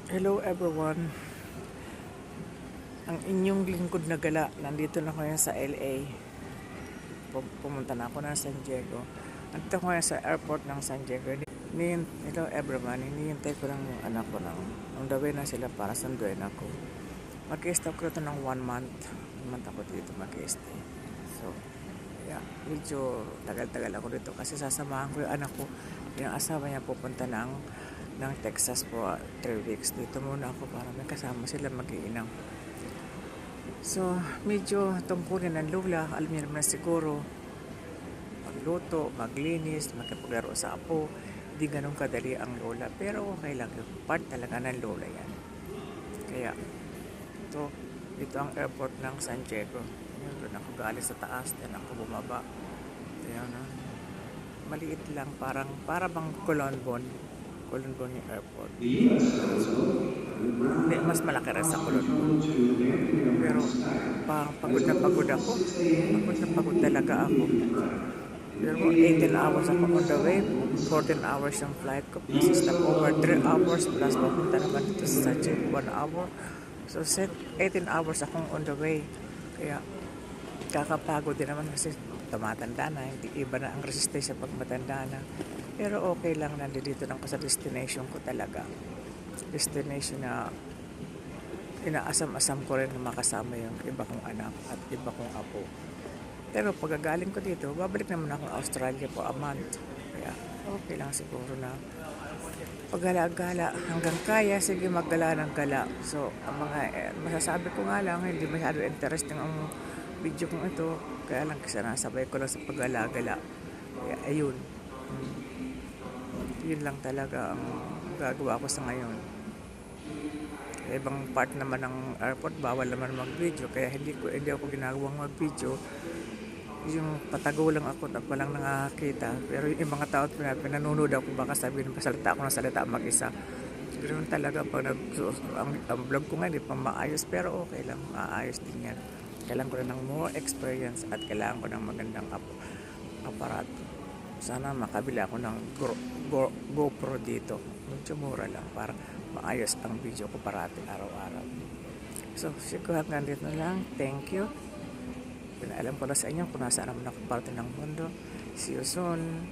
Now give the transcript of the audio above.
Hello everyone. Ang inyong lingkod na gala, nandito na ko ngayon sa LA. Pumunta na ako ng San Diego. Nandito ko ngayon sa airport ng San Diego. Hello everyone, hinihintay ko lang yung anak ko ng on the way na sila para sunduin ako. Mag-stay ko ito ng 1 month. 1 month ako dito mag-stay. So, yeah, medyo tagal-tagal ako dito kasi sasamahan ko yung anak ko. Yung asawa niya pupunta ng Texas po 3 weeks. Dito muna ako para may kasama sila mag-iinang. So, medyo tungkulin ng lola. Alam niyo naman siguro, magluto, maglinis, makipaglaro sa apo. Hindi ganun kadali ang lola. Pero okay lang yun. Part talaga ng lola yan. Kaya, dito ang airport ng San Diego. Yun, doon ako galing sa taas. Then ako bumaba. Ayan, maliit lang. Para bang Colonbon yung airport. Hindi, mas malaki rin sa Colonbon. Pero pagod na pagod ako. Pagod na pagod talaga ako. Pero 18 hours ako on the way. 14 hours yung flight ko. Plus stop over 3 hours. Plus papunta naman dito sa San Diego 1 hour. So 18 hours akong on the way. Kaya kakapagod din naman kasi tumatanda na. Hindi iba na ang resistensya pag matanda na. Pero okay lang, nandito lang ko sa destination ko talaga. Destination na inaasam-asam ko rin na makasama yung iba kong anak at iba kong apo. Pero pagagaling ko dito, babalik naman ako Australia po a month. Kaya okay lang siguro na paggala-gala hanggang kaya, sige maggala ng gala. So, ang mga masasabi ko nga lang, hindi masyado interesting ang video kong ito. Kaya lang kasi nasabay ko lang sa paggala-gala. Kaya ayun. Yun lang talaga ang gagawa ko sa ngayon. Ibang part naman ng airport bawal naman mag-video, kaya hindi ako ginagawang mag-video. Yung patago lang ako at walang nakakita. Pero yung mga tao pinanonood ako, baka sabihin pasalita ako ng salita mag-isa. Ganoon talaga pag ang vlog ko nga hindi pa maayos, pero okay lang, maayos din yan. Kailangan ko na ng more experience at kailangan ko ng magandang aparato. Sana makabila ako ng GoPro dito. Medyo mura lang para maayos ang video ko parati araw-araw. So, siguro hanggang dito na lang. Thank you. Pinaalam ko na sa inyo kung nasaan naman ako parte ng mundo. See you soon.